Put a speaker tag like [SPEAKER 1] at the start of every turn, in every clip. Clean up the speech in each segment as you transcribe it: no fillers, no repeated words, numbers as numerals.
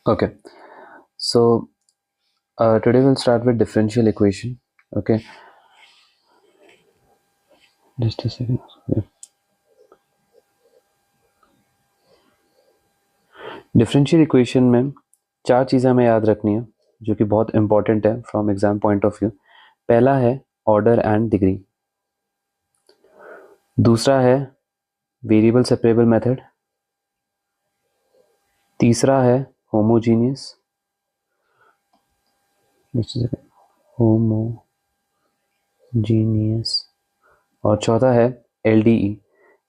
[SPEAKER 1] Okay, so today we'll start with differential equation. Okay, just a second. Yeah. Differential equation में चार चीज़ें हमें याद रखनी है जो कि बहुत इंपॉर्टेंट है from exam point of view. पहला है ऑर्डर एंड डिग्री, दूसरा है वेरिएबल सेपरेबल मेथड, तीसरा है होमोजीनियस होमोजीनियस और चौथा है एलडीई।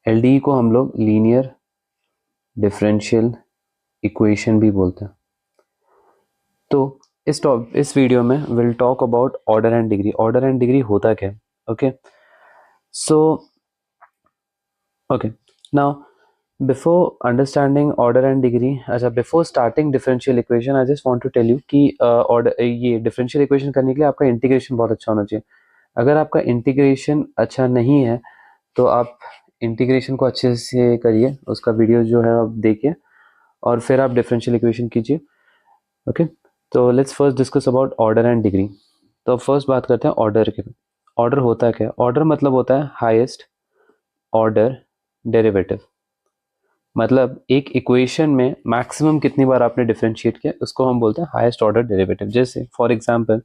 [SPEAKER 1] एलडीई को हम लोग लीनियर डिफरेंशियल इक्वेशन भी बोलते हैं। तो इस वीडियो में will talk about order and degree. Order and degree होता क्या है? Okay, so okay, now before understanding order and degree, अच्छा before starting differential equation I just want to tell you कि ऑर्डर ये डिफरेंशियल इक्वेशन करने के लिए आपका इंटीग्रेशन बहुत अच्छा होना चाहिए। अगर आपका इंटीग्रेशन अच्छा नहीं है तो आप इंटीग्रेशन को अच्छे से करिए, उसका वीडियो जो है आप देखिए और फिर आप डिफरेंशियल इक्वेशन कीजिए। ओके, तो let's first discuss about order and degree. तो फर्स्ट बात करते हैं ऑर्डर के। ऑर्डर होता है क्या? ऑर्डर मतलब होता है हाईएस्ट ऑर्डर डेरिवेटिव। मतलब एक इक्वेशन में मैक्सिमम कितनी बार आपने डिफरेंशिएट किया उसको हम बोलते हैं हाईएस्ट ऑर्डर डेरिवेटिव। जैसे for example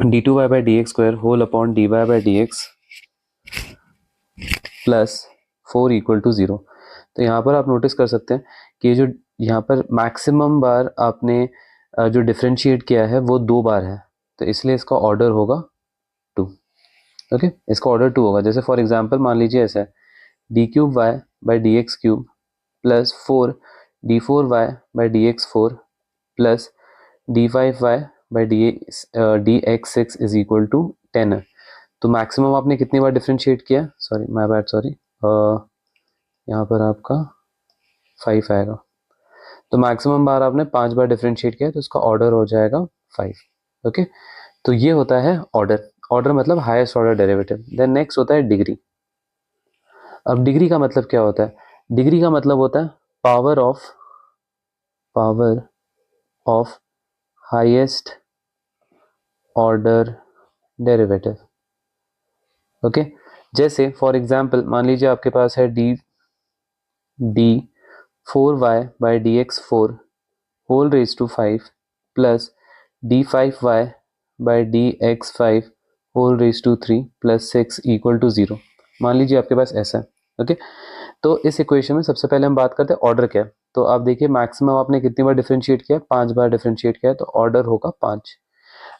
[SPEAKER 1] d2y by D x square whole upon dy by D x plus 4 equal to 0। तो यहाँ पर आप नोटिस कर सकते हैं कि जो यहाँ पर मैक्सिमम बार आपने जो डिफरेंशिएट किया है वो 2 बार है, तो इसलिए इसका ऑर्डर होगा 2। ओके, इसका ऑर्डर 2 होगा। जैसे फॉर एग्जांपल मान लीजिए ऐसा है d cube Y by D x cube plus 4 d four y by D x four plus d five y by D x six is equal to 10 है। तो मैक्सिमम आपने कितनी बार डिफरेंशिएट किया? सॉरी माय बैड, सॉरी, यहाँ पर आपका 5 आएगा। तो मैक्सिमम बार आपने 5 बार डिफरेंशिएट किया तो इसका ऑर्डर हो जाएगा 5। ओके, तो ये होता है ऑर्डर। ऑर्डर मतलब highest order derivative. Then next होता है डिग्री। अब डिग्री का मतलब क्या होता है? डिग्री का मतलब होता है power of highest order derivative. Okay, जैसे फॉर एग्जांपल मान लीजिए आपके पास है d 4y by D x four whole raise to 5 plus d5y by D x five whole raise to 3 plus 6 equal to 0। मान लीजिए आपके पास ऐसा है। ओके, तो इस इक्वेशन में सबसे पहले हम बात करते हैं ऑर्डर क्या है। तो आप देखिए मैक्सिमम आपने कितनी बार डिफरेंशिएट किया? 5 बार डिफरेंशिएट किया, तो ऑर्डर होगा 5।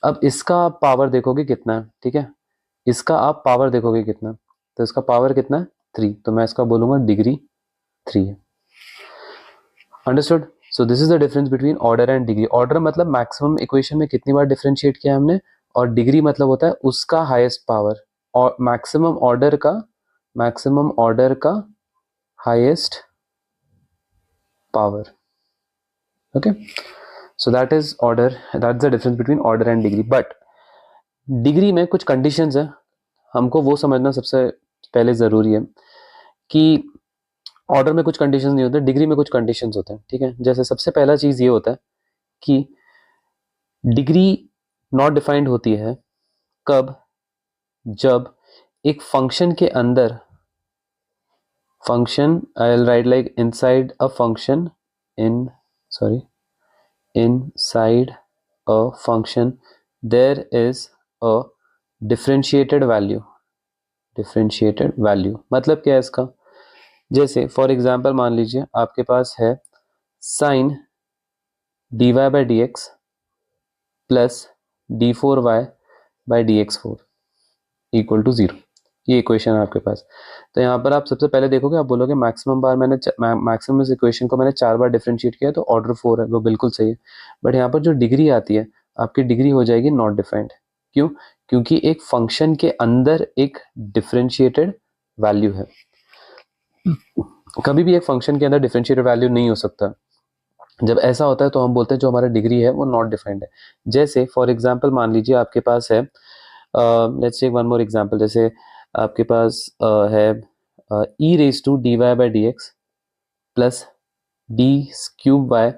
[SPEAKER 1] अब इसका आप पावर देखोगे कितना है, ठीक है, इसका आप पावर देखोगे कितना, तो इसका पावर कितना है? 3, तो मैं इसका बोलूंगा डिग्री 3 है। Understood? So this is the difference between order and degree. Order मतलब मैक्सिमम इक्वेशन में कितनी बार डिफरेंशिएट किया हमने, और डिग्री मतलब होता है उसका हाईएस्ट पावर, और मैक्सिमम ऑर्डर का highest power. Okay, so that is order, that's the difference between order and degree. But degree में कुछ कंडीशंस है, हमको वो समझना सबसे पहले ज़रूरी है कि ऑर्डर में कुछ कंडीशंस नहीं होते, डिग्री में कुछ कंडीशंस होते हैं। ठीक है, जैसे सबसे पहला चीज़ ये होता है कि डिग्री नॉट डिफाइंड होती है कब? जब एक फंक्शन के अंदर, function I will write like inside a function, inside a function there is a differentiated value. मतलब क्या है इसका? जैसे फॉर एग्जांपल मान लीजिए आपके पास है sine d Y by D x plus d four y by D x four equal to 0। ये इक्वेशन है आपके पास। तो यहाँ पर आप सबसे पहले देखोगे, आप बोलोगे मैक्सिमम इस इक्वेशन को मैंने 4 बार डिफरेंशिएट किया तो ऑर्डर 4 है, वो बिल्कुल सही है। बट यहाँ पर जो डिग्री आती है, आपकी डिग्री हो जाएगी नॉट डिफाइंड। क्यों? क्योंकि एक फंक्शन के अंदर एक डिफरेंशिएटेड वैल्यू है। कभी भी एक फंक्शन के अंदर डिफरेंशिएटेड वैल्यू नहीं हो सकता। जब ऐसा होता है तो हम बोलते हैं जो हमारा डिग्री है वो नॉट डिफाइंड है। जैसे फॉर एग्जांपल मान लीजिए आपके पास है, let's take one more example. जैसे आपके पास है E raise to D Y by D x plus D cube Y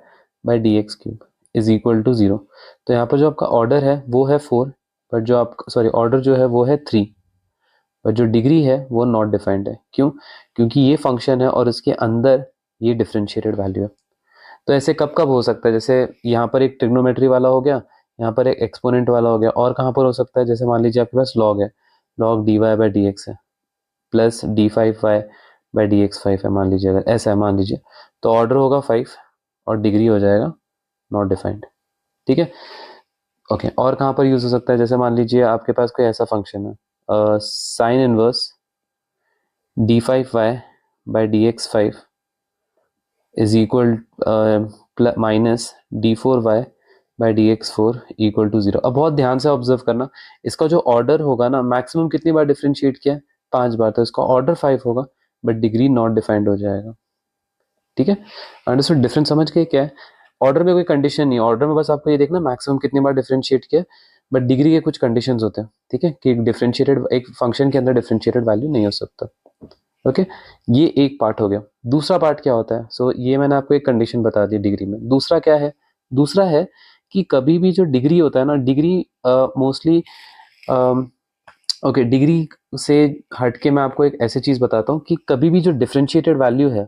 [SPEAKER 1] by D x cube is equal to 0। तो यहाँ पर जो आपका ऑर्डर है वो है 4, बट जो आपका ऑर्डर जो है वो है 3, और जो डिग्री है वो नॉट डिफाइंड है। क्यों? क्योंकि ये फंक्शन है और इसके अंदर ये डिफरेंशिएटेड वैल्यू है। तो ऐसे कब कब हो सकता है, जैसे यहाँ पर एक ट्रिग्नोमेट्री वाला हो गया, यहाँ पर एक एक्सपोनेंट वाला हो गया, और कहाँ पर हो सकता है, जैसे मान लीजिए आपके पास लॉग है, log D Y by D x है plus D 5y by D x 5 है, मान लीजिए अगर ऐसा है मान लीजिए, तो ऑर्डर होगा 5 और डिग्री हो जाएगा नॉट डिफाइंड। ठीक है, ओके। और कहाँ पर यूज हो सकता है, जैसे मान लीजिए आपके पास कोई ऐसा फंक्शन है sine inverse d 5y by D x 5 is equal minus d 4y by D x 4 equal to 0। अब बहुत ध्यान से ऑब्जर्व करना, इसका जो ऑर्डर होगा ना, मैक्सिमम कितनी बार डिफरेंशिएट किया है, 5 बार, तो इसका ऑर्डर 5 होगा बट डिग्री नॉट डिफाइंड हो जाएगा। ठीक है, अंडरस्टूड? डिफरेंस समझ गए क्या है? ऑर्डर में कोई कंडीशन नहीं, ऑर्डर में बस आपको ये देखना मैक्सिमम कितनी बार डिफरेंशिएट किया, बट डिग्री के कुछ कंडीशंस होते हैं। ठीक है, कि डिफरेंशिएटेड एक फंक्शन के अंदर डिफरेंशिएटेड वैल्यू नहीं हो सकता। ओके, ये एक पार्ट हो गया। दूसरा पार्ट क्या होता है? सो ये मैंने आपको एक कंडीशन बता दी डिग्री में। दूसरा क्या है? दूसरा है कि कभी भी जो डिग्री होता है ना, डिग्री मोस्टली ओके, डिग्री से हटके मैं आपको एक ऐसी चीज बताता हूँ कि कभी भी जो डिफरेंशिएटेड वैल्यू है,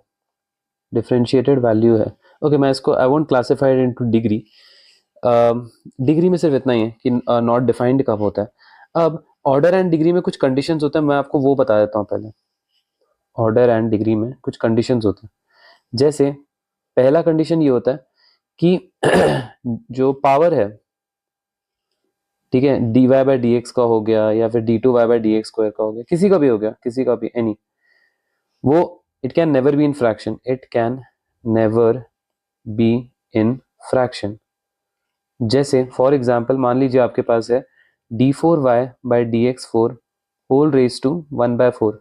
[SPEAKER 1] डिफरेंशिएटेड वैल्यू है, ओके, मैं इसको I won't classified into degree. Degree में सिर्फ इतना ही है कि नॉट डिफाइंड कब होता है। अब ऑर्डर एंड डिग्री में कुछ कंडीशंस होते हैं, मैं आपको वो बता देता हूँ पहले। ऑर्डर एंड डिग्री में कुछ कंडीशंस होते हैं, जैसे पहला कंडीशन ये होता है कि जो पावर है, ठीक है, d Y by D x का हो गया या फिर d two y by D x square का हो गया, किसी का भी हो गया, किसी का भी, एनी, वो it can never be in fraction, it can never be in fraction. जैसे फॉर एग्जाम्पल मान लीजिए आपके पास है d 4y by D x 4 whole raise to 1/4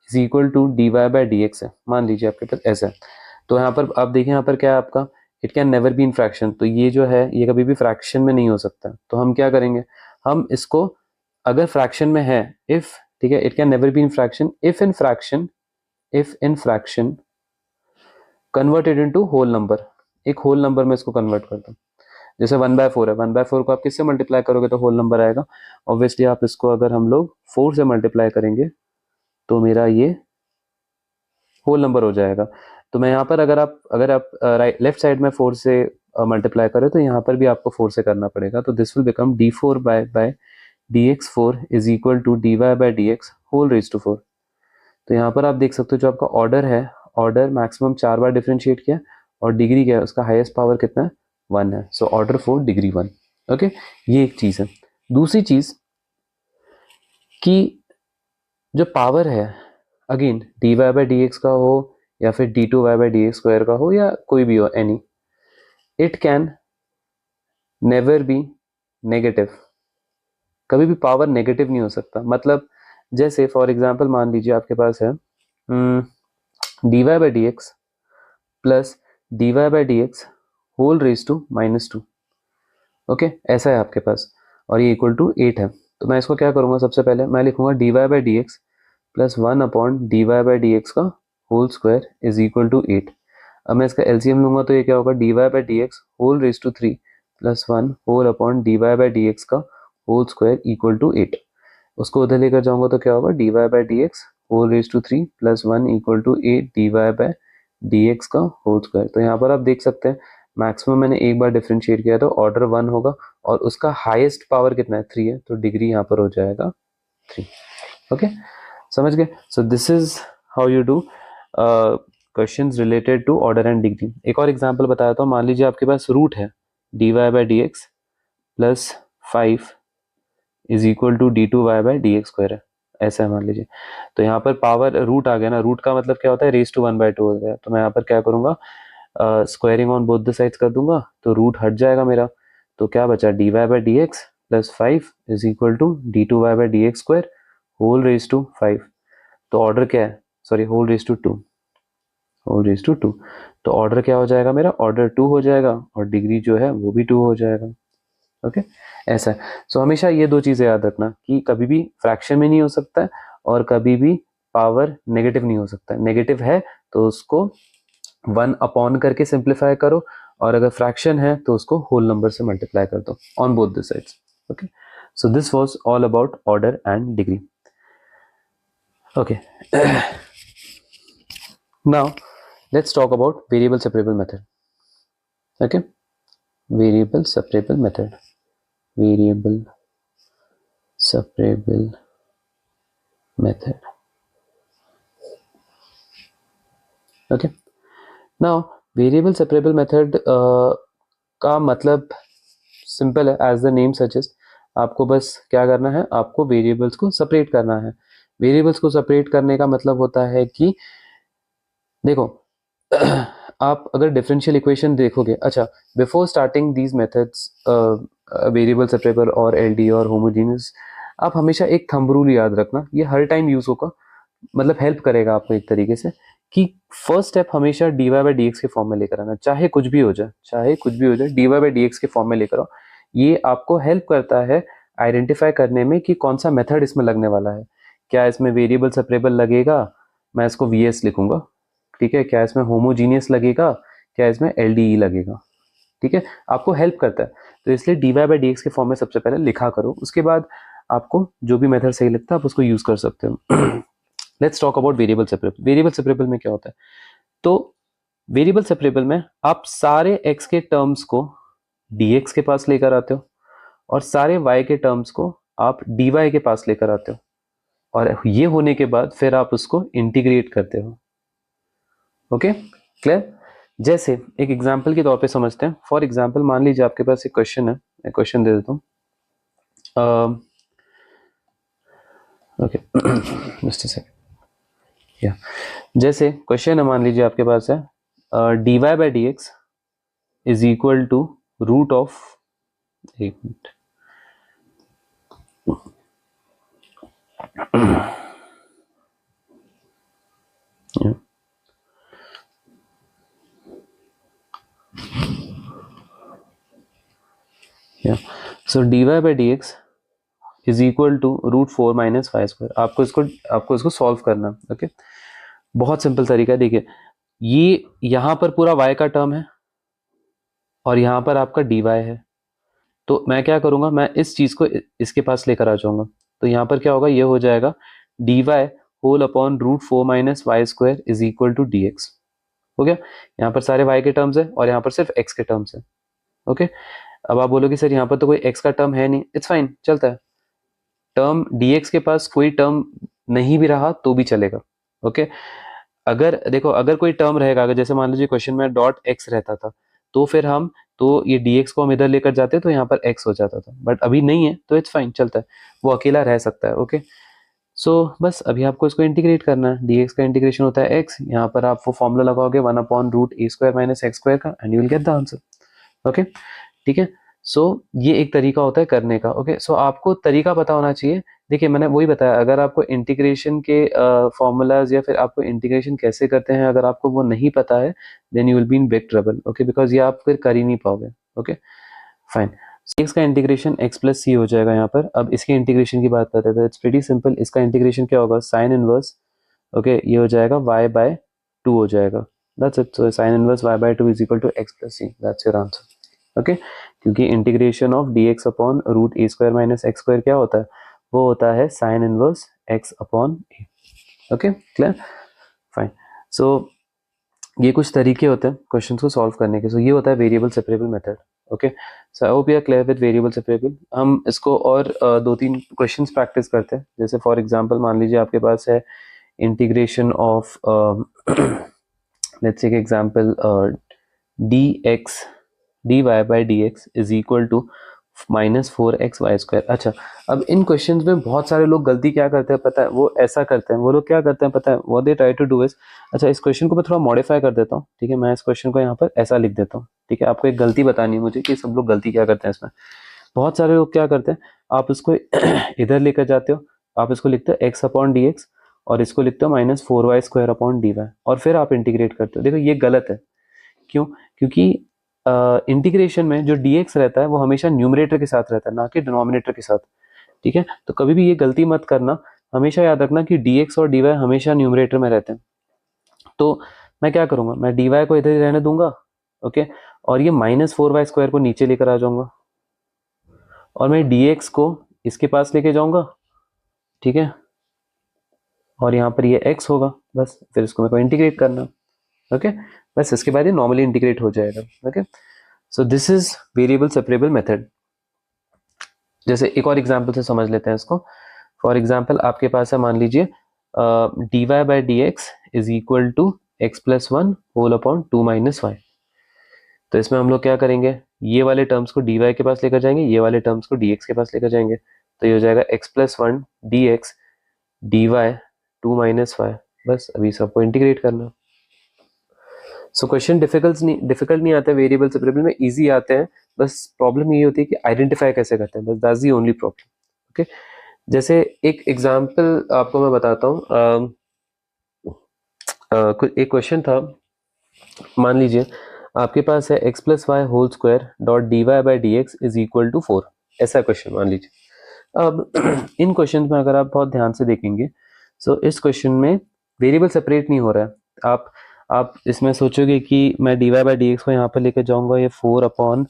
[SPEAKER 1] is equal to D Y by D x है, मान लीजिए आपके पास ऐसा है। तो यहाँ पर आप देखिए, यहाँ पर क्या है आपका, it can never be in fraction, तो ये जो है ये कभी भी फ्रैक्शन में नहीं हो सकता। तो हम क्या करेंगे, हम इसको अगर फ्रैक्शन में है, इफ, ठीक है, it can never be in fraction if in fraction, if in fraction converted into whole number, एक होल नंबर में इसको कन्वर्ट करता हूँ। जैसे 1/4 है, 1/4 को आप किससे मल्टीप्लाई करोगे तो होल नंबर आएगा। ऑब्वियसली आप इसको अगर हम लोग 4 से मल्टीप्लाई करेंगे तो मेरा ये होल नंबर हो जाएगा। तो मैं यहाँ पर अगर आप राइट लेफ्ट साइड में 4 से मल्टीप्लाई करें तो यहाँ पर भी आपको 4 से करना पड़ेगा। तो this will become d 4 by d x 4 is equal to D Y by D x whole raise to 4। तो यहाँ पर आप देख सकते हो जो आपका ऑर्डर है, ऑर्डर मैक्सिमम 4 बार डिफरेंशिएट किया, और डिग्री क्या है, उसका हाईएस्ट पावर कितना है, 1 है। So order 4 degree 1। ओके, ये एक चीज है। दूसरी चीज कि जो पावर है, again d Y by D x का हो या फिर d two y by D x square का हो या कोई भी हो, any, it can never be negative. कभी भी पावर नेगेटिव नहीं हो सकता। मतलब जैसे फॉर एग्जाम्पल मान लीजिए आपके पास है d Y by D x plus d Y by D x whole raise to -2। Okay, ऐसा है आपके पास, और ये इक्वल टू 8 है। तो मैं इसको क्या करूंगा, सबसे पहले मैं लिखूंगा D Y by D x plus 1 upon D Y by D x का whole square is equal to 8। अब मैं इसका एलसीएम लूंगा तो ये क्या होगा, d Y by D x whole raise to 3 plus 1 whole upon D Y by D x का होल स्क्वायर इक्वल टू 8। उसको उधर लेकर जाऊंगा तो क्या होगा, d Y by D x whole raise to 3 plus 1 equal to 8 d Y by D x का whole square. तो यहाँ पर आप देख सकते हैं मैक्सिमम मैंने एक बार डिफरेंशिएट किया तो ऑर्डर 1 होगा, और उसका हाईएस्ट पावर कितना है, 3 है, तो डिग्री यहाँ पर हो जाएगा 3। ओके, समझ गए? So this is how you do questions related to order and degree. एक और एग्जांपल बताया था, मान लीजिए आपके पास रूट है d Y by D x plus 5 is equal to d two y by D x square है, ऐसा है मान लीजिए। तो यहाँ पर पावर रूट आ गया ना, रूट का मतलब क्या होता है, रेज टू 1/2 हो गया। तो मैं यहाँ पर क्या करूंगा, squaring on both the sides कर दूंगा, तो रूट हट जाएगा मेरा। तो क्या बचा, d Y by D x plus 5 is equal to d two y by D x square whole raise to 5। तो ऑर्डर क्या है, sorry, whole raise to 2, whole raise to 2। तो ऑर्डर क्या हो जाएगा मेरा, ऑर्डर 2 हो जाएगा, और डिग्री जो है वो भी 2 हो जाएगा। ओके, ऐसा है। सो हमेशा ये दो चीजें याद रखना कि कभी भी फ्रैक्शन में नहीं हो सकता है, और कभी भी पावर नेगेटिव नहीं हो सकता है। नेगेटिव है तो उसको 1 अपॉन करके सिंप्लीफाई करो, और अगर फ्रैक्शन है तो उसको होल नंबर से मल्टीप्लाई कर दो on both the sides. Okay, so this was all about order and degree. Okay, now let's talk about variable separable method. Okay, variable separable method, variable separable method. Okay, now variable separable method का मतलब simple है, as the name suggest. आपको बस क्या करना है, आपको variables को सेपरेट करना है. वेरिएबल्स को सेपरेट करने का मतलब होता है कि देखो आप अगर डिफरेंशियल इक्वेशन देखोगे, अच्छा before starting these methods variable separable और एलडी और होमोजेनियस, आप हमेशा एक थंब रूल याद रखना, ये हर टाइम यूज होगा, मतलब हेल्प करेगा आपको एक तरीके से, कि फर्स्ट स्टेप हमेशा dy बाई डी एक्स के फॉर्म में लेकर आना, चाहे कुछ भी हो जाए, चाहे कुछ भी हो जाए, dy बाई डी एक्स के फॉर्म में लेकर आओ. ये आपको हेल्प करता है आइडेंटिफाई करने में कि कौन सा मेथड इसमें लगने वाला है. क्या इसमें वेरिएबल सेपरेबल लगेगा, मैं इसको vs लिखूंगा, ठीक है. क्या इसमें होमोजीनियस लगेगा, क्या इसमें एलडीई लगेगा, ठीक है. आपको हेल्प करता है, तो इसलिए dy बाई डी एक्स के फॉर्म में सबसे पहले लिखा करो, उसके बाद आपको जो भी मेथड सही लगता है आप उसको यूज कर सकते हो. Let's talk about variable separable. Variable separable में क्या होता है, तो वेरिएबल सेपरेबल में आप सारे x के टर्म्स को dx के पास लेकर आते हो, और सारे y के टर्म्स को आप dy के पास लेकर आते हो, और ये होने के बाद फिर आप उसको इंटीग्रेट करते हो. Okay, clear. जैसे एक एग्जांपल के तौर पे समझते हैं. फॉर एग्जांपल मान लीजिए आपके पास एक क्वेश्चन है, मैं क्वेश्चन दे देता हूँ. Okay, just a second. या जैसे क्वेश्चन है, मान लीजिए आपके पास है dy by D x is equal to root of, एक मिनट, so dy by D x is equal to root 4 minus Y square. आपको इसको सॉल्व करना. ओके, बहुत सिंपल तरीका है. देखिए, ये यहाँ पर पूरा y का टर्म है और यहाँ पर आपका dy है, तो मैं क्या करूँगा, मैं इस चीज़ को इसके पास लेकर आ जाऊँगा. तो यहाँ पर क्या होगा, ये हो जाएगा dy whole upon root 4 minus Y square is equal to d x. हो गया. यहाँ पर सारे y के टर्म्स है और यहाँ पर सिर्फ x के टर्म्स है. ओके, अब आप बोलोगे सर यहाँ पर तो कोई x का टर्म है नहीं. इट्स फाइन, चलता है. टर्म dx के पास कोई टर्म नहीं भी रहा तो भी चलेगा. ओके, अगर देखो, अगर कोई टर्म रहेगा, अगर जैसे मान लीजिए क्वेश्चन में डॉट x रहता था, तो फिर हम तो ये dx को हम इधर लेकर जाते तो यहाँ पर x हो जाता था, बट अभी नहीं है तो इट्स फाइन, चलता है, वो अकेला रह सकता है. ओके, सो बस अभी आपको इसको इंटीग्रेट करना है. dx का इंटीग्रेशन होता है x, यहाँ पर आप वो फॉर्मूला लगाओगे 1 upon root A square minus X square का, and you will get the answer. Okay, ठीक है. सो ये एक तरीका होता है करने का. ओके, सो आपको तरीका पता होना चाहिए. देखिए, मैंने वही बताया, अगर आपको इंटीग्रेशन के फॉर्मूलाज या फिर आपको इंटीग्रेशन कैसे करते हैं अगर आपको वो नहीं पता है, then you will be in big trouble. Okay, because ये आप फिर कर ही नहीं पाओगे. Okay, fine. x का इंटीग्रेशन x प्लस सी हो जाएगा यहाँ पर. अब इसके इंटीग्रेशन की बात करते हैं तो इट्स प्रीटी सिंपल. इसका इंटीग्रेशन क्या होगा, साइन इनवर्स. ओके, ये हो जाएगा y बाय 2 हो जाएगा. That's it. So sine inverse y by 2 is equal to x plus C. That's your answer. Okay, क्योंकि integration of dx upon root A square minus X square क्या होता है, वो होता है sine inverse x upon A. Okay, clear, fine. So ये कुछ तरीके होते हैं क्वेश्चंस को सॉल्व करने के. सो ये होता है variable separable method. Okay, so I hope you are clear with variable separable. हम इसको और 2-3 क्वेश्चंस प्रैक्टिस करते हैं. जैसे फॉर एग्जांपल मान लीजिए आपके पास है integration of let's take example dy by D x is equal to minus 4x y square. अच्छा, अब इन क्वेश्चंस में बहुत सारे लोग गलती क्या करते हैं पता है, वो ऐसा करते हैं, वो लोग क्या करते हैं पता है, वो they try to do is, अच्छा इस क्वेश्चन को मैं थोड़ा मॉडिफाई कर देता हूँ. ठीक है, मैं इस क्वेश्चन को यहाँ पर ऐसा लिख देता हूँ. ठीक है, आपको एक गलती बतानी है मुझे कि सब लोग गलती क्या करते हैं इसमें. बहुत सारे लोग क्या करते हैं, आप इसको इधर लेकर जाते हो, आप इसको लिखते हो x अपॉन डी एक्स और इसको लिखते हो minus 4y square upon D y, और फिर आप इंटीग्रेट करते हो. देखो ये गलत है. क्यों, क्योंकि इंटीग्रेशन में जो dx रहता है वो हमेशा न्यूमरेटर के साथ रहता है, ना कि डिनोमिनेटर के साथ. ठीक है, तो कभी भी ये गलती मत करना. हमेशा याद रखना कि dx और dy हमेशा न्यूमरेटर में रहते हैं. तो मैं क्या करूँगा, मैं डी वाई को इधर ही रहने दूंगा, ओके, और ये -4y² को नीचे लेकर आ जाऊंगा, और मैं dx को इसके पास लेके जाऊंगा, ठीक है, और यहाँ पर ये x होगा, बस फिर इसको मेरे को इंटीग्रेट करना, ओके, बस इसके बाद ये नॉर्मली इंटीग्रेट हो जाएगा, okay. So this is variable separable method. जैसे एक और एग्जांपल से समझ लेते हैं इसको। फॉर एग्जांपल आपके पास है, मान लीजिए dy by D x is equal to x plus one whole upon 2 minus y. तो इसमें हम लोग क्या करेंगे, ये वाले टर्म्स को dy के पास लेकर जाएंगे, ये वाले टर्म्स को dx के पास लेकर जाएंगे, तो ये हो जाएगा x plus one d x d y 2 minus y. बस अभी सबको इंटीग्रेट करना। सो क्वेश्चन डिफिकल्ट नहीं आते वेरिएबल सेपरेबल में, इजी आते हैं, बस प्रॉब्लम ये होती है कि आइडेंटिफाई कैसे करते हैं, बस that's the only problem, okay. जैसे एक एग्जांपल आपको मैं बताता हूँ, एक क्वेश्चन था, मान लीजिए आपके पास है x plus y whole square dot D Y by D x is equal to 4, ऐसा क्वेश्चन मान लीजिए। अब इन क्वेश्चन में अगर आप बहुत ध्यान से देखेंगे, सो इस क्वेश्चन में वेरिएबल सेपरेट नहीं हो रहा है। आप इसमें सोचोगे कि मैं d Y by D x को यहाँ पर लेकर जाऊंगा, ये 4 अपॉन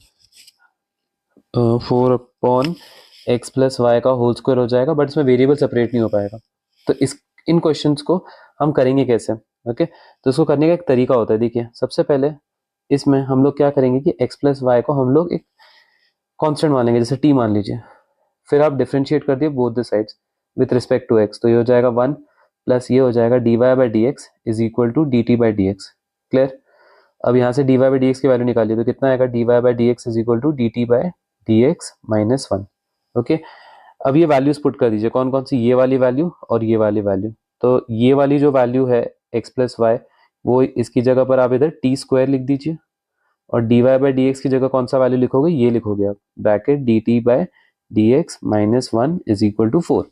[SPEAKER 1] एक्स प्लस वाई का होल स्क्वायर हो जाएगा, बट इसमें वेरिएबल सेपरेट नहीं हो पाएगा। तो इन क्वेश्चंस को हम करेंगे कैसे, ओके। तो इसको करने का एक तरीका होता है, देखिए सबसे पहले इसमें हम लोग क्या करेंगे कि एक्स प्लस वाई को हम लोग एक कांस्टेंट मान लेंगे, जैसे टी मान लीजिए, फिर आप डिफरेंशिएट कर दिए both the sides with respect to x, तो ये हो जाएगा 1 प्लस ये हो जाएगा d Y by D x is equal to d t by D x. Clear. अब यहाँ से d Y by D x की वैल्यू निकालिए, तो कितना आएगा, d Y by D x is equal to d t by D x minus 1, okay. अब ये वैल्यूज पुट कर दीजिए, कौन कौन सी, ये वाली वैल्यू और ये वाली वैल्यू। तो ये वाली जो वैल्यू है एक्स प्लस वाई, वो इसकी जगह पर आप इधर टी स्क्वायर लिख दीजिए, और d Y by D x की जगह कौन सा वैल्यू लिखोगे, ये लिखोगे आप, bracket d t by D x minus 1 is equal to 4,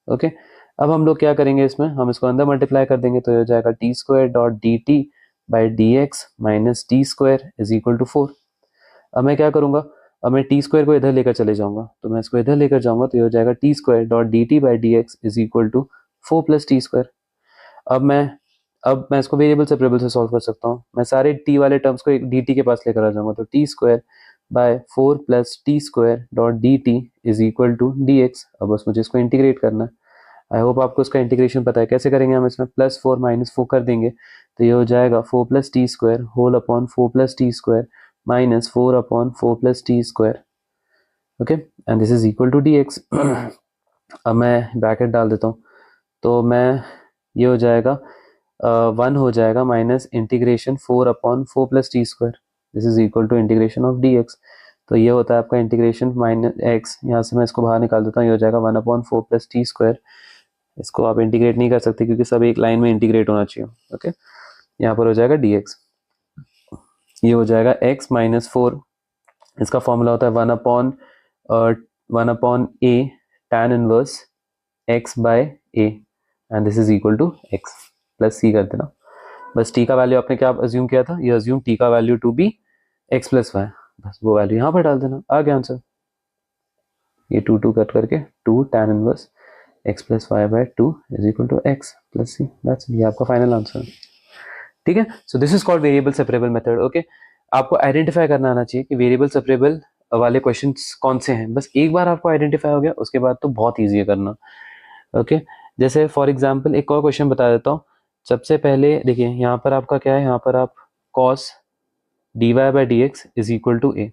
[SPEAKER 1] okay. अब हम लोग क्या करेंगे, इसमें हम इसको अंदर मल्टीप्लाई कर देंगे, तो ये हो जाएगा t square dot d t by D x minus t square is equal to 4। अब मैं क्या करूंगा, अब मैं टी स्क्वायर को इधर लेकर चले जाऊंगा, तो मैं इसको इधर लेकर जाऊंगा, तो ये हो जाएगा t square dot d t by D x is equal to 4 plus t square. अब मैं इसको वेरिएबल सेपरेबल से सॉल्व कर सकता हूँ, मैं सारे टी वाले टर्म्स को एक डी टी के पास लेकर आ जाऊंगा, तो t square by 4 plus t square dot d t is equal to d x. अब बस मुझे इसको इंटीग्रेट करना है। आई होप आपको इसका इंटीग्रेशन पता है, कैसे करेंगे हम, इसमें +4 -4 कर देंगे, तो ये हो जाएगा 4 plus t square whole upon 4 plus t square minus 4 upon 4 plus t square, okay, and this is equal to d x. अब मैं ब्रैकेट डाल देता हूँ, तो मैं ये हो जाएगा 1 हो जाएगा minus integration 4 upon 4 plus t square, this is equal to integration of d x. तो ये होता है आपका इंटीग्रेशन माइनस एक्स, यहाँ से मैं इसको बाहर निकाल देता हूँ, ये हो जाएगा 1 अपॉन 4 प्लस टी स्क्वायर। इसको आप इंटीग्रेट नहीं कर सकते क्योंकि सब एक लाइन में इंटीग्रेट होना चाहिए, ओके। यहाँ पर हो जाएगा डी एक्स, ये हो जाएगा एक्स माइनस 4, इसका फॉर्मूला होता है 1 upon A tan inverse X by A, and this is equal to x plus C कर देना। बस टी का वैल्यू आपने क्या अज्यूम किया था, ये अज्यूम टी का value to be x plus y, बस वो वैल्यू यहाँ पर डाल देना, आ गया आंसर। ये 2 कट करके 2 tan inverse x plus y by 2 is equal to x plus C, that's ये आपका फाइनल आंसर, ठीक है। So this is called variable separable method, okay. आपको आइडेंटिफाई करना आना चाहिए कि वेरिएबल सेपरेबल वाले क्वेश्चंस कौन से हैं, बस एक बार आपको आइडेंटिफाई हो गया उसके बाद तो बहुत ईजी है करना, ओके। जैसे फॉर एग्जांपल एक और क्वेश्चन बता देता हूँ। सबसे पहले देखिए यहाँ पर आपका क्या है, यहाँ पर आप cos dy by D x is equal to A,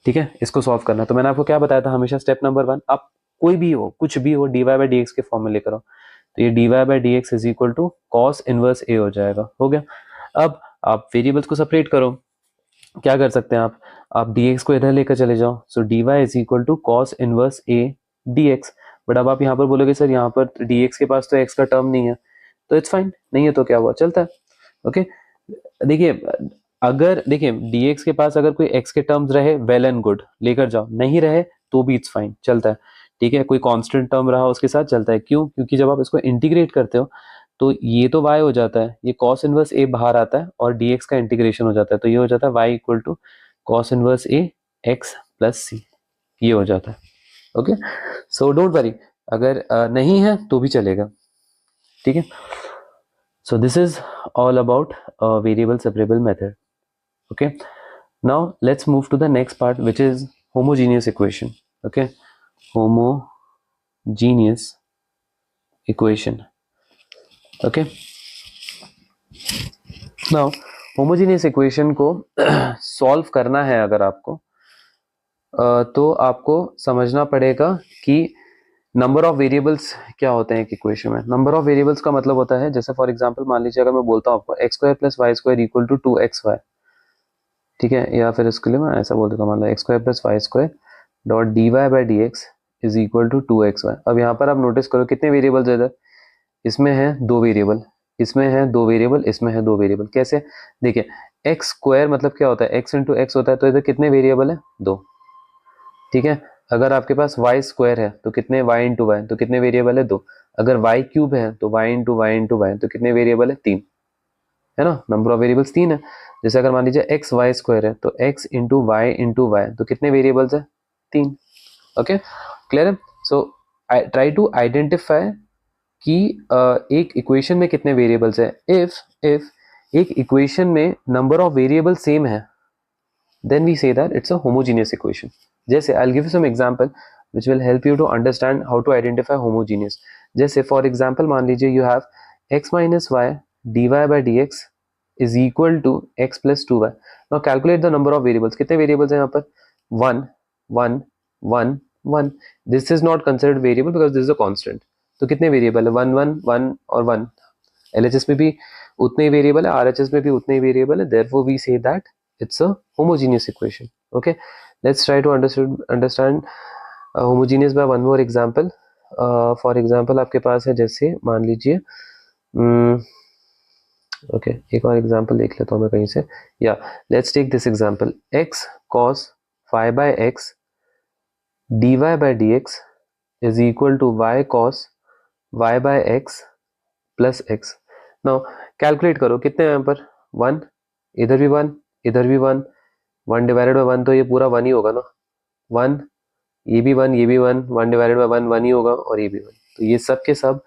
[SPEAKER 1] ठीक है, इसको सॉल्व करना। तो मैंने आपको क्या बताया था, हमेशा स्टेप नंबर 1 आप कोई भी हो कुछ भी हो dy बाई डी एक्स के फॉर्म में लेकर आओ, तो ये dy by D x is equal to cos inverse A हो जाएगा, हो गया। अब आप वेरिएबल्स को सेपरेट करो, क्या कर सकते हैं आप dx को इधर लेकर चले जाओ, so dy is equal to cos inverse a dx। But अब आप यहाँ पर बोलोगे सर यहाँ पर dx के पास तो x का टर्म नहीं है, तो इट्स फाइन, नहीं है तो क्या हुआ, चलता है, ओके। देखिए अगर देखिए dx के पास अगर कोई x के टर्म्स रहे वेल एंड गुड, लेकर जाओ, नहीं रहे तो भी इट्स फाइन, चलता है, ठीक है। कोई कांस्टेंट टर्म रहा उसके साथ चलता है, क्यों, क्योंकि जब आप इसको इंटीग्रेट करते हो तो ये तो y हो जाता है, ये cos इनवर्स a बाहर आता है और dx का इंटीग्रेशन हो जाता है, तो ये हो जाता है y equal to cos inverse a x plus c, ये हो जाता है, ओके। सो डोंट वरी, अगर नहीं है तो भी चलेगा, ठीक है। So this is all about variable separable method. Okay, now let's move to the next part, which is homogeneous equation. Okay, homogeneous equation. Okay, now homogeneous equation को solve करना है अगर आपको, तो आपको समझना पड़ेगा कि नंबर ऑफ वेरिएबल्स क्या होते हैं एक इक्वेशन में। नंबर ऑफ वेरिएबल्स का मतलब होता है, जैसे फॉर एग्जांपल मान लीजिए अगर मैं बोलता हूँ आपको x square plus Y square equal to 2xy, ठीक है, या फिर इसके लिए मैं ऐसा बोल देता हूँ, मान लो X square plus Y square dot D Y by D x is equal to 2xy। अब यहाँ पर आप नोटिस करो कितने वेरिएबल्स है इधर, इसमें है 2 वेरिएबल, इसमें है 2 वेरिएबल, इसमें है 2 वेरिएबल। कैसे, देखिए एक्स स्क्वायर मतलब क्या होता है, एक्स इंटू एक्स होता है, तो इधर कितने वेरिएबल है, 2, ठीक है। अगर आपके पास वाई स्क्वायर है तो कितने, वाई इंटू वाई, तो कितने वेरिएबल है, 2। अगर वाई क्यूब है तो y into y into y, तो कितने वेरिएबल है, 3, है ना, नंबर ऑफ वेरिएबल्स 3 है। जैसे अगर मान लीजिए एक्स वाई स्क्वायर है तो एक्स इंटू वाई, तो कितने वेरिएबल्स है, 3। ओके, क्लियर है। सो ट्राई टू आइडेंटिफाई कि एक इक्वेशन में कितने वेरिएबल्स है। इफ एक इक्वेशन में नंबर ऑफ वेरिएबल सेम है, then we say that it's a homogeneous equation. जैसे I'll give you some example which will help you to understand how to identify homogeneous. जैसे for example मान लीजिए you have x minus y dy by dx is equal to x plus 2y. Now calculate the number of variables. कितने variables हैं यहाँ पर, 1 1 1 1. This is not considered variable because this is a constant. तो कितने variable है, 1 1 1 और 1। LHS में भी उतने ही वेरिएबल है, RHS में भी उतने ही वेरिएबल है, therefore we say that it's a homogeneous equation. Okay, let's try to understand homogeneous by one more example. For example आपके पास है, जैसे मान लीजिए ओके, एक और एग्जांपल देख लेता हूँ मैं कहीं से, या let's take this example, x cos phi by x dy by dx is equal to y cos y by x plus x. Now calculate करो कितने हैं यहाँ पर, 1, इधर भी 1, इधर भी 1, 1 डिवाइडेड बाई 1 तो ये पूरा 1 ही होगा ना, 1, ये भी 1, ये भी 1, 1 डिवाइडेड बाई 1 1 ही होगा, और ये भी 1, तो ये सब के सब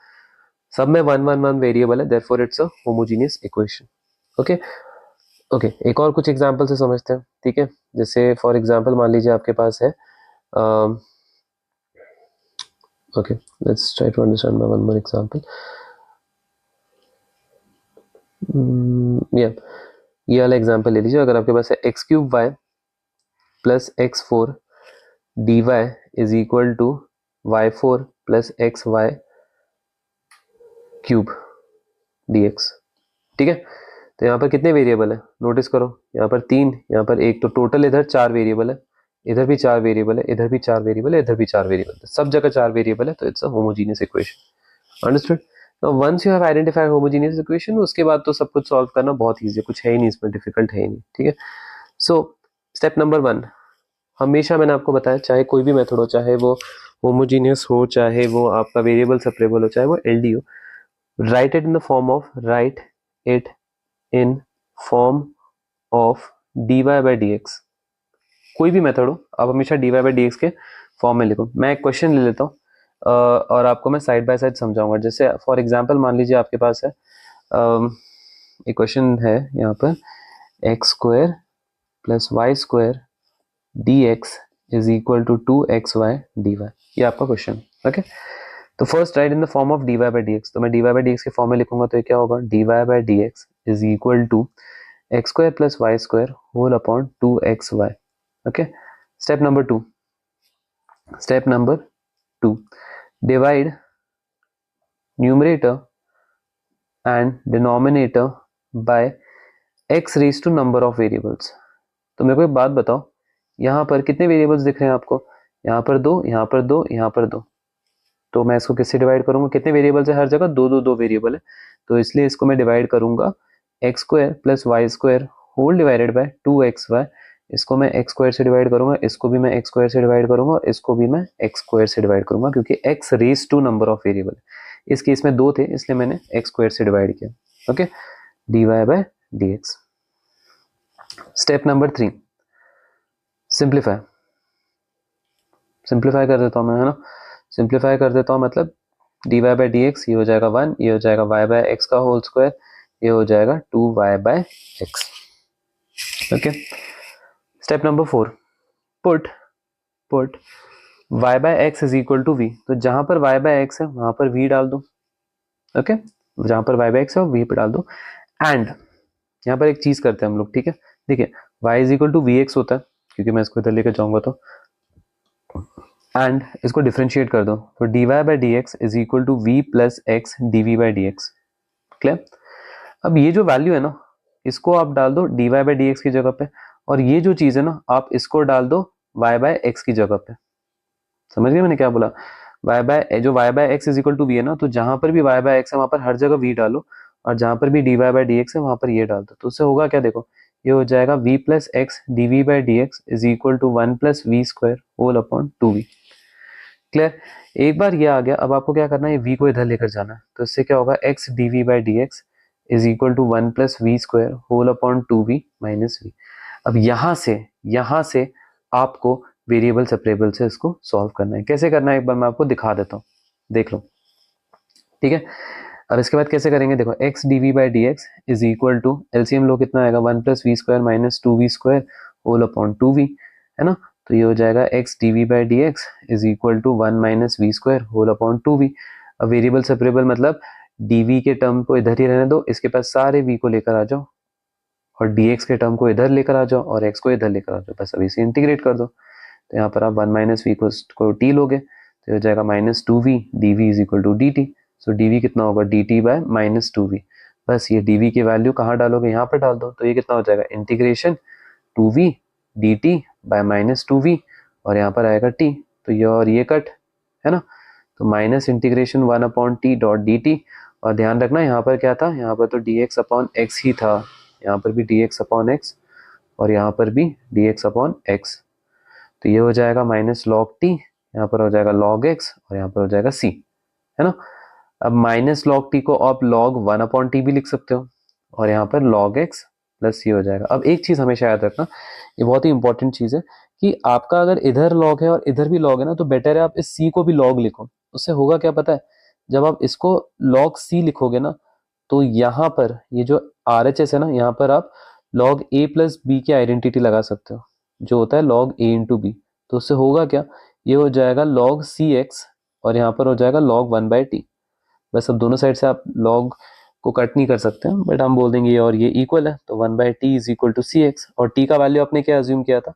[SPEAKER 1] में 1 1 1 वेरिएबल है, therefore it's a homogeneous equation. Okay okay, एक और कुछ एग्जांपल से समझते हैं, ठीक है। जैसे फॉर एग्जांपल मान लीजिए आपके पास है okay, let's try to understand by one more example. ये वाला एग्जांपल ले लीजिए, अगर आपके पास है x cube y plus x four d y is equal to y four plus x y cube d x, ठीक है। तो यहाँ पर कितने वेरिएबल है, नोटिस करो, यहाँ पर 3, यहाँ पर 1, तो टोटल इधर 4 वेरिएबल है, इधर भी 4 वेरिएबल है, इधर भी 4 वेरिएबल है, इधर भी 4 वेरिएबल है, सब जगह 4 वेरिएबल है, तो it's a homogeneous equation. Understood. Now once you have identified homogeneous equation, उसके बाद तो सब कुछ सॉल्व करना बहुत ईजी है, कुछ है ही नहीं इसमें, डिफिकल्ट है ही नहीं, ठीक है। सो स्टेप नंबर 1, हमेशा मैंने आपको बताया, चाहे कोई भी मेथड हो, चाहे वो होमोजीनियस हो, चाहे वो आपका वेरिएबल सेपरेबल हो, चाहे वो एलडी हो, write it in form of d Y by D x. कोई भी मेथड हो, आप हमेशा d Y by D x के फॉर्म में लिखो। मैं एक क्वेश्चन ले लेता हूँ और आपको मैं साइड बाय साइड समझाऊंगा। जैसे फॉर एग्जांपल मान लीजिए आपके पास है एक क्वेश्चन है यहाँ पर, x square plus Y square d x is equal to 2xy dy, ये आपका क्वेश्चन। ओके, तो first write in the form of dy by D x, तो मैं dy बाई डी एक्स के फॉर्म में लिखूंगा, तो ये क्या होगा, dy by D x is equal to x square plus Y square whole upon 2xy। Okay, step number 2, divide numerator and denominator by x raised to number of variables। तो मेरे को एक बात बताओ, यहाँ पर कितने वेरिएबल्स दिख रहे हैं आपको, यहाँ पर 2, यहाँ पर 2, यहाँ पर 2, तो मैं इसको किससे डिवाइड करूंगा, कितने वेरिएबल्स है हर जगह, 2 2 2 वेरिएबल है, तो इसलिए इसको मैं डिवाइड करूंगा x square plus Y square whole divided by 2xy। इसको मैं एक्स स्क्वायर से डिवाइड करूंगा, इसको भी मैं एक्स स्क्वायर से डिवाइड करूंगा, इसको भी मैं एक्स स्क्वायर से डिवाइड करूंगा, क्योंकि x raise to number of variable, इस केस में 2 थे इसलिए मैंने एक्स स्क्वायर से डिवाइड किया। Okay, dy by dx। Step number 3, simplify कर देता हूं मैं, है ना, सिंप्लीफाई कर देता हूं, मतलब d Y by D x, ये हो जाएगा 1, ये हो जाएगा वाई बाय एक्स का होल स्क्वायर, ये हो जाएगा 2y by x. Okay, step number 4, put y by x is equal to v। तो जहां पर y बाय एक्स है वहां पर v डाल दो। ओके, जहां पर y बाय एक्स है v पे डाल दो। एंड यहाँ पर एक चीज करते हैं हम लोग, ठीक है, देखिए y is equal to v x होता है, क्योंकि मैं इसको इधर लेकर जाऊंगा तो, एंड इसको डिफरेंशिएट कर दो, तो dy by D x is equal to v plus x d by D x. Clear? अब ये जो वैल्यू है ना, इसको आप डाल दो dy बाई डी एक्स की जगह पे, और ये जो चीज है ना आप इसको डाल दो y बाय एक्स की जगह पे। समझ गए मैंने क्या बोला? y by x is equal to v है ना, तो जहां पर भी y बाय एक्स है वहां पर हर जगह v डालो, और जहां पर भी dy बाई डी एक्स है वहां पर ये डाल दो। तो उससे होगा क्या, देखो ये हो जाएगा v plus x d we by D x is equal to 1 plus we square whole upon 2v। Clear? एक बार ये आ गया, अब आपको क्या करना है, v को इधर लेकर जाना है। तो इससे क्या होगा, x D we by D x is equal to 1 plus we square whole upon 2v minus v। अब यहां से आपको वेरिएबल सेपरेबल से इसको सॉल्व करना है। कैसे करना है एक बार मैं आपको दिखा देता हूँ, देख लो, ठीक है। अब इसके बाद कैसे करेंगे, देखो x D we by D x is equal to, LCM लो कितना आएगा, 1 plus we square minus 2v square whole upon 2v, है ना। तो ये हो जाएगा x D we by D x is equal to 1 minus we square whole upon 2v। अब वेरिएबल सेपरेबल मतलब dv के टर्म को इधर ही रहने दो, इसके पास सारे v को लेकर आ जाओ, और dx के टर्म को इधर लेकर आ जाओ, और x को इधर लेकर आ जाओ, बस अब इसे इंटीग्रेट कर दो। तो यहाँ पर आप 1 माइनस वी को t लोगे, तो हो जाएगा minus 2v dv is equal to dt। So dv कितना होगा, dt बाय माइनस 2v। बस ये dv की वैल्यू कहाँ डालोगे, यहाँ पर डाल दो। तो ये कितना हो जाएगा, integration 2v dt bye minus 2v, और यहाँ पर आएगा t। तो ये और ये कट, है ना। तो minus integration 1 upon T dot d T, और ध्यान रखना यहाँ पर क्या था, यहाँ पर तो डी एक्स अपॉन एक्स ही था, यहाँ पर भी डी एक्स अपॉन एक्स, और यहाँ पर भी डी एक्स अपॉन एक्स। तो ये हो जाएगा माइनस लॉग टी, यहाँ पर हो जाएगा लॉग एक्स, और यहाँ पर हो जाएगा सी, है ना। अब माइनस लॉग टी को आप लॉग 1 अपॉन टी भी लिख सकते हो, और यहाँ पर लॉग एक्स प्लस सी हो जाएगा। अब एक चीज हमेशा याद रखना, ये बहुत ही इंपॉर्टेंट चीज है, कि आपका अगर इधर लॉग है और इधर भी लॉग है ना, तो बेटर है आप इस सी को भी लॉग लिखो। उससे होगा क्या पता है, जब आप इसको लॉग सी लिखोगे ना, तो यहाँ पर ये जो आर एच एस है ना, यहाँ पर आप लॉग ए प्लस बी की आइडेंटिटी लगा सकते हो, जो होता है लॉग ए इंटू बी। तो उससे होगा क्या, ये हो जाएगा लॉग सी एक्स, और यहाँ पर हो जाएगा लॉग 1 बाई टी। बस अब दोनों साइड से आप लॉग को कट नहीं कर सकते हैं, बट हम बोल देंगे ये और ये इक्वल है, तो 1 by t is equal to c x. और टी का वैल्यू आपने क्या अज्यूम किया था,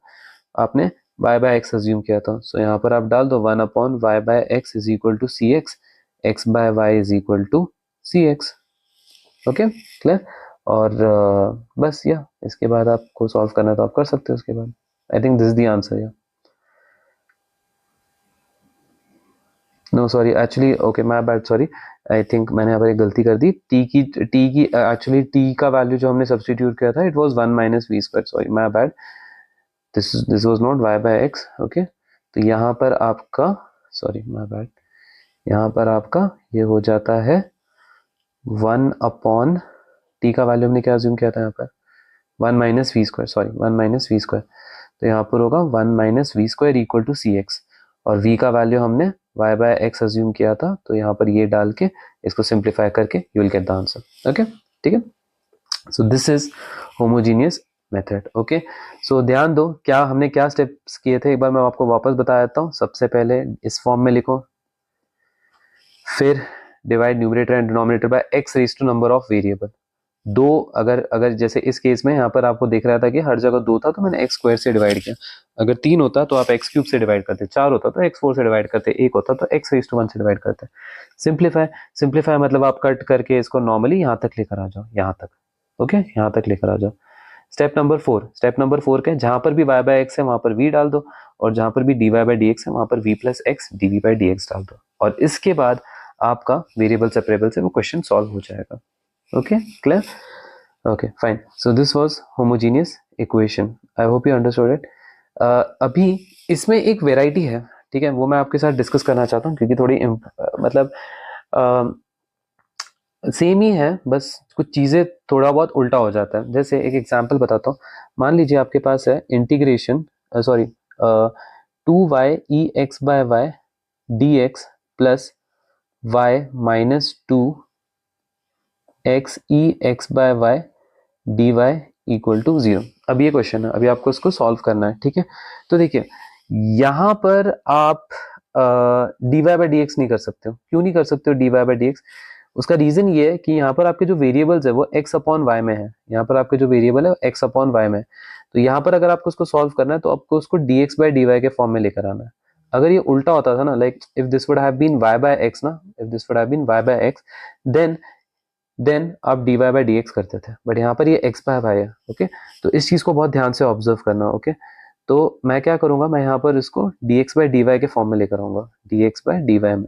[SPEAKER 1] आपने y बाय एक्स अज्यूम किया था। सो यहाँ पर आप डाल दो 1 upon y by x is equal to c x, x by y is equal to c x. Okay, clear? और बस या इसके बाद आपको सॉल्व करना तो आप कर सकते हो उसके बाद। I think this is the answer. या no sorry, actually okay my bad, sorry, I think मैंने यहाँ पर एक गलती कर दी। टी की एक्चुअली टी का वैल्यू जो हमने सब्स्टिट्यूट किया था, it was 1 minus we square, sorry my bad, this was not y by x। Okay, तो यहाँ पर आपका, सॉरी माय बैड, यहाँ पर आपका ये हो जाता है 1 अपॉन t का वैल्यू हमने क्या अज्यूम किया था, यहाँ पर 1 minus we square, sorry 1 minus we square. तो यहाँ पर होगा 1 minus we square equal to c x, और v का वैल्यू हमने y बाय एक्स अज्यूम किया था, तो यहाँ पर ये डाल के इसको सिंप्लीफाई करके you will get the answer. Okay, ठीक है। So this is homogeneous method. Okay, so ध्यान दो हमने क्या स्टेप्स किए थे, एक बार मैं आपको वापस बता देता हूँ। सबसे पहले इस फॉर्म में लिखो, फिर divide numerator and denominator by x raise to number of variable. दो, अगर जैसे इस केस में यहाँ पर आपको देख रहा था कि हर जगह 2 था, तो मैंने एक्स स्क्वायर से डिवाइड किया। अगर 3 होता तो आप एक्स क्यूब से डिवाइड करते, 4 होता तो एक्स 4 से डिवाइड करते, 1 होता तो एक्स रेज़ टू 1 से डिवाइड करते। सिंप्लीफाई मतलब आप कट करके इसको नॉर्मली यहाँ तक लेकर आ जाओ, यहाँ तक। ओके, यहाँ तक लेकर आ जाओ। स्टेप नंबर 4 के जहां पर भी y बाय एक्स है वहां पर v डाल दो, और जहां पर भी dy बाय dx है वहां पर v plus x dv by dx डाल दो, और इसके बाद आपका वेरिएबल सेपरेबल से वो क्वेश्चन सॉल्व हो जाएगा। Okay, clear? Okay, fine. So this was homogeneous equation, I hope you understood it. अभी इसमें एक वेराइटी है, ठीक है, वो मैं आपके साथ डिस्कस करना चाहता हूँ, क्योंकि थोड़ी मतलब सेम ही है, बस कुछ चीज़ें थोड़ा बहुत उल्टा हो जाता है। जैसे एक एग्जांपल बताता हूँ, मान लीजिए आपके पास है integration 2y e x by y dx plus y minus 2 x e x by y d y equal to 0। अब ये क्वेश्चन है, अभी आपको इसको सॉल्व करना है, ठीक है। तो देखिए यहाँ पर आप d Y by D x नहीं कर सकते हो। क्यों नहीं कर सकते हो d Y by D x? उसका रीजन ये है कि यहाँ पर आपके जो वेरिएबल्स है वो x अपॉन वाई में है। यहाँ पर आपके जो वेरिएबल है x अपॉन वाई में है। तो यहाँ पर अगर आपको उसको सॉल्व करना है तो आपको उसको dx बाई डी वाई के फॉर्म में लेकर आना है। अगर ये उल्टा होता था ना, like if this would have been y by x ना, if this would have been y by x, then आप dy बाई डी एक्स करते थे, बट यहाँ पर ये x बाय वाई है। ओके, तो इस चीज को बहुत ध्यान से ऑब्जर्व करना। ओके, तो मैं क्या करूंगा, मैं यहाँ पर इसको dx बाई डी वाई के फॉर्म में लेकर आऊंगा, dx बाई डी वाई में।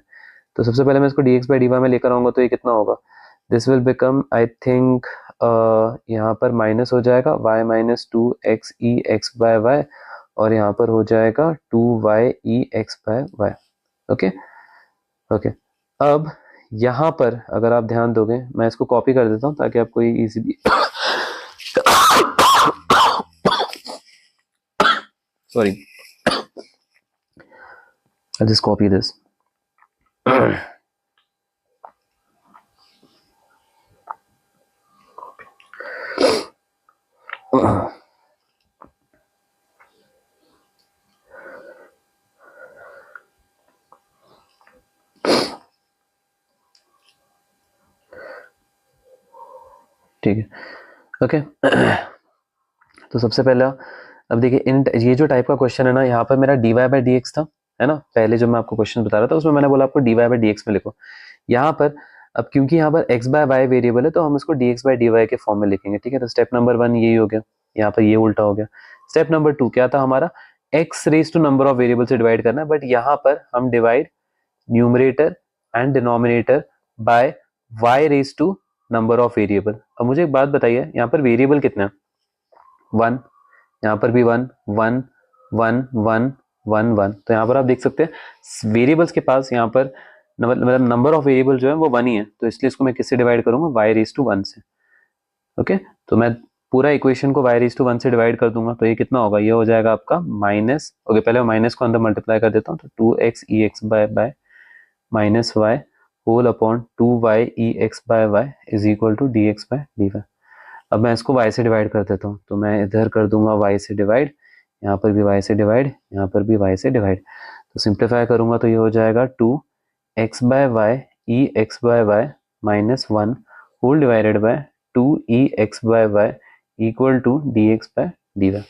[SPEAKER 1] तो सबसे पहले मैं इसको dx बाई डी वाई में लेकर आऊंगा, तो ये कितना होगा, this will become I think यहाँ पर माइनस हो जाएगा y minus 2x e x by y, और यहाँ पर हो जाएगा 2y e x by y. Okay okay, अब यहाँ पर अगर आप ध्यान दोगे, मैं इसको कॉपी कर देता हूँ ताकि आपको ये easily sorry, I'll just copy this. ठीक है, ओके। तो सबसे पहला, अब देखिए इन ये जो टाइप का क्वेश्चन है ना, यहाँ पर मेरा dy बाई डी एक्स था, है ना, पहले जो मैं आपको क्वेश्चन बता रहा था उसमें मैंने बोला आपको dy बाई डी एक्स में लिखो। यहाँ पर अब क्योंकि यहाँ पर x बाय वाई वेरिएबल है तो हम इसको dx बाई डी वाई के फॉर्म में लिखेंगे, ठीक है। तो स्टेप नंबर 1 यही हो गया, यहाँ पर ये उल्टा हो गया। स्टेप नंबर 2 क्या था हमारा, x raise to number of variable से डिवाइड करना है, बट यहाँ पर हम divide numerator and denominator by y raise to number of variable. अब मुझे एक बात बताइए, यहाँ पर वेरिएबल कितना है, 1, यहाँ पर भी 1 1 1 1 1 1। तो यहाँ पर आप देख सकते हैं वेरिएबल्स के पास यहाँ पर मतलब नंबर ऑफ वेरिएबल जो है वो 1 ही है, तो इसलिए इसको मैं किससे डिवाइड करूंगा, y रेज टू 1 से। ओके, तो मैं पूरा इक्वेशन को y रेज टू 1 से डिवाइड कर दूंगा, तो ये कितना होगा, ये हो जाएगा आपका माइनस, ओके पहले मैं माइनस को अंदर मल्टीप्लाई कर देता हूँ, तो 2x e x by minus y whole upon 2y e x by y is equal to d x by d y. अब मैं इसको y से डिवाइड कर देता हूँ, तो मैं इधर कर दूंगा y से डिवाइड, यहाँ पर भी y से डिवाइड, यहाँ पर भी y से डिवाइड। तो सिंप्लीफाई करूंगा तो ये हो जाएगा 2x by y e x by y minus 1 whole divided by 2e x by y equal to d x by d y.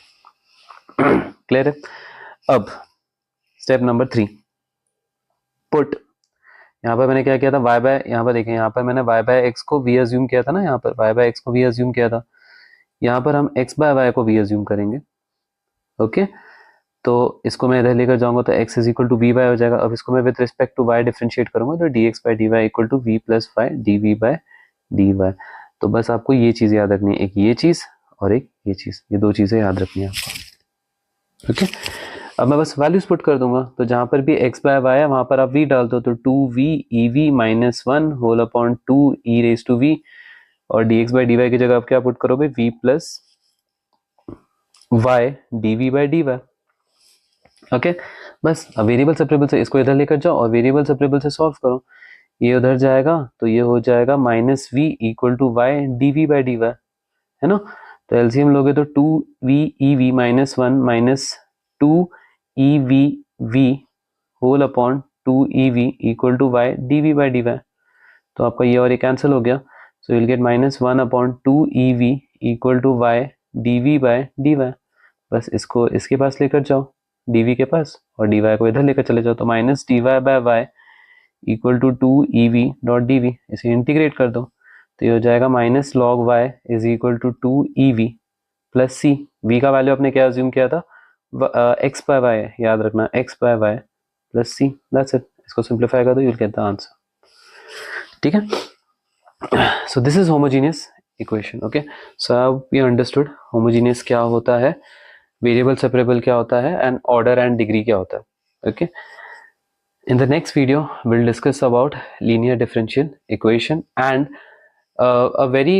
[SPEAKER 1] Clear है? अब स्टेप नंबर 3, पुट। यहाँ पर मैंने क्या किया था, y बाय, यहाँ पर देखें, यहाँ पर मैंने y बाय एक्स को v अज्यूम किया था ना, यहाँ पर y बाय एक्स को v अज्यूम किया था, यहाँ पर हम x बाय वाई को v अज्यूम करेंगे। ओके, तो इसको मैं इधर लेकर जाऊंगा तो x is equal to v by हो जाएगा। अब इसको मैं with respect to y differentiate करूंगा तो dx by dy equal to v plus y dv by dy। तो बस आपको ये चीज याद रखनी है, एक ये चीज और एक ये चीज, ये दो चीजें याद रखनी है आपको। ओके, अब मैं बस वैल्यूज पुट कर दूंगा, तो जहां पर भी x बाय वाई है वहां पर आप v डाल दो, तो 2v ev minus 1 whole upon 2 e raise to v, और dx बाय dy की जगह आप क्या पुट करोगे, v plus y dv by dy। Okay, बस अब वेरिएबल सेपरेबल से इसको इधर लेकर जाओ और वेरिएबल सेपरेबल से सॉल्व करो, ये उधर जाएगा तो ये हो जाएगा minus v equal to y dv by dy, है ना। तो एलसीएम लोगे तो 2v ev minus 1 minus 2ev v whole upon 2ev equal to y dv by dy। तो आपका ये और ये कैंसिल हो गया, so will get minus 1 upon 2ev equal to y dv by dy। बस इसको इसके पास लेकर जाओ, dv के पास, और dy को इधर लेकर चले जाओ, तो minus dy by y equal to 2ev dot dv, इसे इंटीग्रेट कर दो तो ये हो जाएगा minus log y is equal to 2ev plus c। v का वैल्यू आपने क्या अज्यूम किया था, x बाय y, याद रखना x by y plus c, that's it. इसको सिंप्लीफाई कर दो, you will get the answer, ठीक है। So this is homogeneous equation. Okay, so अब यू अंडरस्टूड होमोजेनियस क्या होता है, वेरिएबल सेपरेबल क्या होता है, एंड ऑर्डर एंड डिग्री क्या होता है। Okay, in the next video we'll discuss about linear differential equation and a very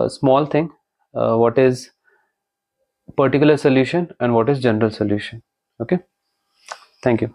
[SPEAKER 1] small thing, what is particular solution and what is general solution. Okay, thank you.